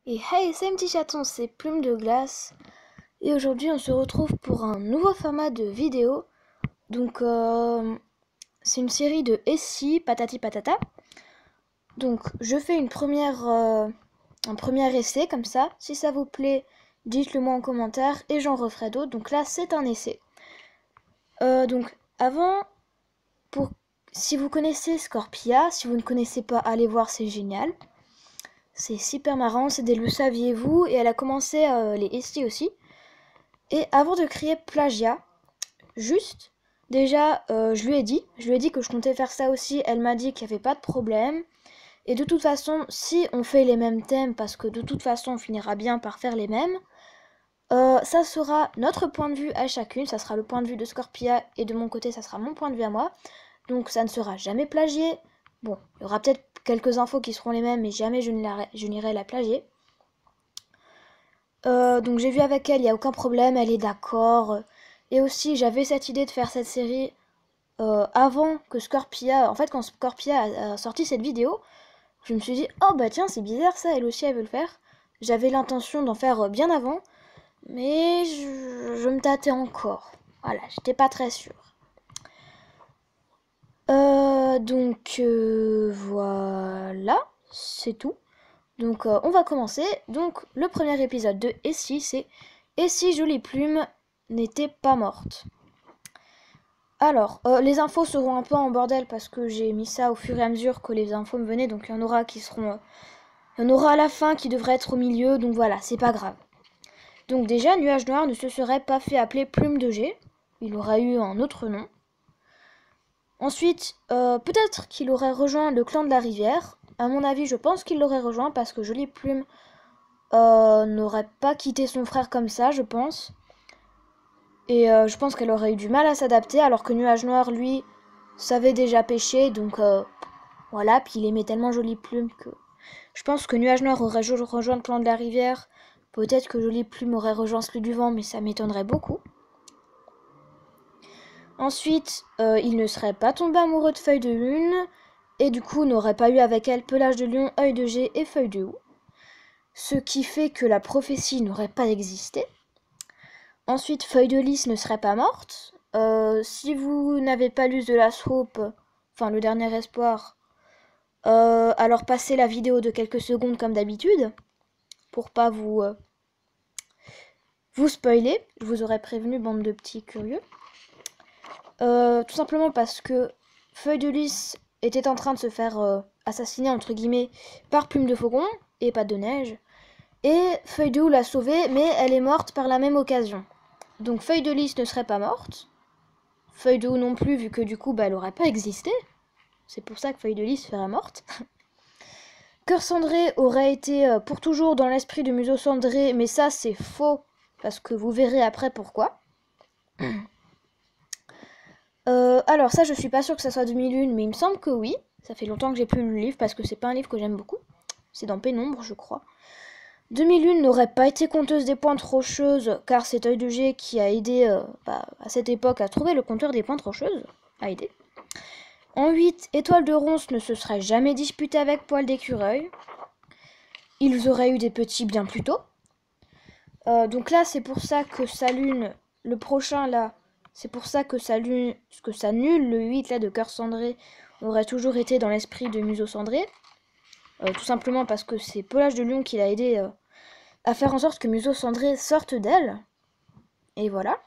Et hey, c'est un petit chaton, c'est Plume de Glace. Et aujourd'hui, on se retrouve pour un nouveau format de vidéo. Donc, c'est une série de SI, patati patata. Donc, je fais un premier essai comme ça. Si ça vous plaît, dites-le moi en commentaire et j'en referai d'autres. Donc là, c'est un essai. Donc, avant, si vous connaissez Scorpia, si vous ne connaissez pas, allez voir, c'est génial. C'est super marrant, c'est des Le Saviez-vous, et elle a commencé les SI aussi. Et avant de créer Plagia, déjà, je lui ai dit que je comptais faire ça aussi. Elle m'a dit qu'il n'y avait pas de problème. Et de toute façon, si on fait les mêmes thèmes, parce que de toute façon, on finira bien par faire les mêmes, ça sera notre point de vue à chacune. Ça sera le point de vue de Scorpia et de mon côté, ça sera mon point de vue à moi. Donc ça ne sera jamais plagié. Bon, il y aura peut-être quelques infos qui seront les mêmes, mais jamais je n'irai la plagier. Donc j'ai vu avec elle, il n'y a aucun problème, elle est d'accord. Et aussi, j'avais cette idée de faire cette série avant que Scorpia... En fait, quand Scorpia a sorti cette vidéo, je me suis dit, oh bah tiens, c'est bizarre ça, elle aussi elle veut le faire. J'avais l'intention d'en faire bien avant, mais je me tâtais encore. Voilà, j'étais pas très sûre. Voilà, c'est tout. Donc on va commencer. Donc le premier épisode de Et si, c'est Et si Jolie Plume n'était pas morte. Alors, les infos seront un peu en bordel parce que j'ai mis ça au fur et à mesure que les infos me venaient. Donc il y en aura qui seront... il y en aura à la fin qui devraient être au milieu. Donc voilà, c'est pas grave. Donc déjà, Nuage Noir ne se serait pas fait appeler Plume de G. Il aurait eu un autre nom. Ensuite, peut-être qu'il aurait rejoint le clan de la rivière. À mon avis, je pense qu'il l'aurait rejoint parce que Jolie Plume n'aurait pas quitté son frère comme ça, je pense. Et je pense qu'elle aurait eu du mal à s'adapter, alors que Nuage Noir, lui, savait déjà pêcher, donc voilà. Puis il aimait tellement Jolie Plume que je pense que Nuage Noir aurait rejoint le clan de la rivière. Peut-être que Jolie Plume aurait rejoint celui du vent, mais ça m'étonnerait beaucoup. Ensuite, il ne serait pas tombé amoureux de Feuille de Lune, et du coup n'aurait pas eu avec elle Pelage de Lion, Œil de G et Feuille de Houx. Ce qui fait que la prophétie n'aurait pas existé. Ensuite, Feuille de Lys ne serait pas morte. Si vous n'avez pas lu The Last Hope, enfin le dernier espoir, alors passez la vidéo de quelques secondes comme d'habitude, pour pas vous spoiler. Je vous aurais prévenu, bande de petits curieux. Tout simplement parce que Feuille de Lys était en train de se faire assassiner, entre guillemets, par Plume de Faucon et Patte de Neige. Et Feuille de Houx l'a sauvée, mais elle est morte par la même occasion. Donc Feuille de Lys ne serait pas morte. Feuille de Houx non plus, vu que du coup, elle n'aurait pas existé. C'est pour ça que Feuille de Lys serait morte. Cœur Cendré aurait été pour toujours dans l'esprit de Museau Cendré, mais ça c'est faux, parce que vous verrez après pourquoi. Alors ça, je suis pas sûre que ça soit Demi-Lune, mais il me semble que oui. Ça fait longtemps que j'ai plus lu le livre, parce que c'est pas un livre que j'aime beaucoup. C'est dans Pénombre, je crois. Demi-Lune n'aurait pas été conteuse des pointes rocheuses, car c'est Œil de G qui a aidé à cette époque à trouver le compteur des pointes rocheuses. A aidé. En 8, Étoile de Ronce ne se serait jamais disputée avec Poil d'écureuil. Ils auraient eu des petits bien plus tôt. Donc là, c'est pour ça que sa lune, le prochain là, c'est pour ça que sa lune, que sa nulle, le 8 là de Cœur Cendré, aurait toujours été dans l'esprit de Museau Cendré. Tout simplement parce que c'est Pelage de Lion qui l'a aidé à faire en sorte que Museau Cendré sorte d'elle. Et voilà.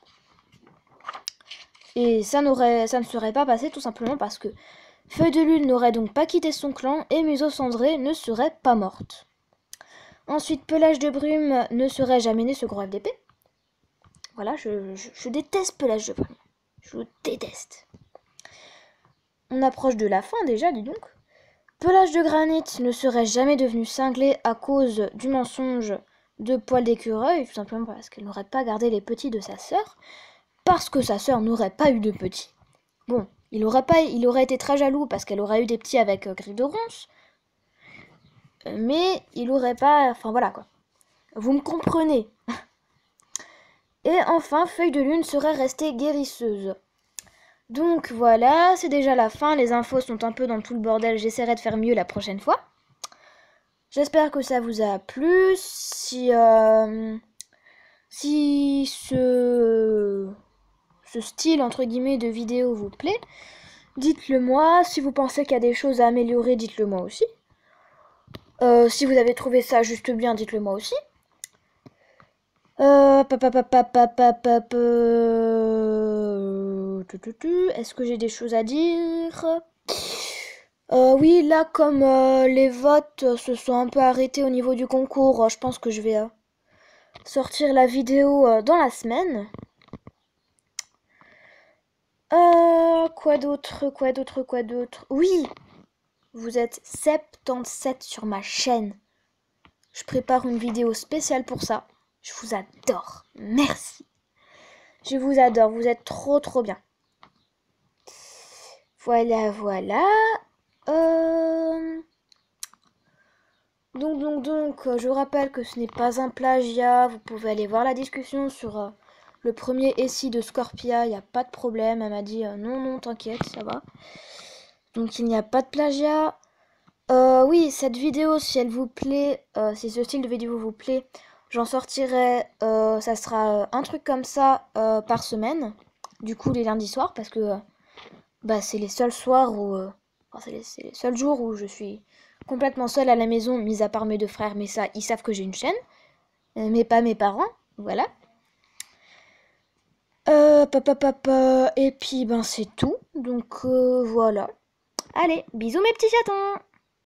Et ça ne serait pas passé tout simplement parce que Feuille de Lune n'aurait donc pas quitté son clan et Museau Cendré ne serait pas morte. Ensuite, Pelage de Brume ne serait jamais né ce gros FDP. Voilà, je déteste Pelage de Brume. Je le déteste. On approche de la fin déjà, dis donc. Pelage de Granit ne serait jamais devenu cinglé à cause du mensonge de Poil d'écureuil, tout simplement parce qu'elle n'aurait pas gardé les petits de sa sœur, parce que sa sœur n'aurait pas eu de petits. Bon, il aurait été très jaloux parce qu'elle aurait eu des petits avec Griffe de Ronce, mais il aurait pas... Enfin voilà quoi. Vous me comprenez. Et enfin, Feuille de Lune serait restée guérisseuse. Donc voilà, c'est déjà la fin, les infos sont un peu dans tout le bordel, j'essaierai de faire mieux la prochaine fois. J'espère que ça vous a plu. Si ce style entre guillemets de vidéo vous plaît, dites-le moi. Si vous pensez qu'il y a des choses à améliorer, dites-le moi aussi. Si vous avez trouvé ça juste bien, dites-le moi aussi. Est-ce que j'ai des choses à dire? Oui, là, comme les votes se sont un peu arrêtés au niveau du concours, je pense que je vais sortir la vidéo dans la semaine. Quoi d'autre? Oui, vous êtes 77 sur ma chaîne. Je prépare une vidéo spéciale pour ça. Je vous adore. Merci. Je vous adore. Vous êtes trop bien. Voilà. Donc, je vous rappelle que ce n'est pas un plagiat. Vous pouvez aller voir la discussion sur le premier essai de Scorpia. Il n'y a pas de problème. Elle m'a dit non, t'inquiète, ça va. Donc, il n'y a pas de plagiat. Oui, cette vidéo, si elle vous plaît, si ce style de vidéo vous plaît, j'en sortirai, ça sera un truc comme ça par semaine. Du coup, les lundis soirs, parce que c'est les seuls soirs où, c'est les seuls jours où je suis complètement seule à la maison, mis à part mes deux frères, mais ça, ils savent que j'ai une chaîne, mais pas mes parents, voilà. Et puis, c'est tout, donc voilà. Allez, bisous mes petits chatons!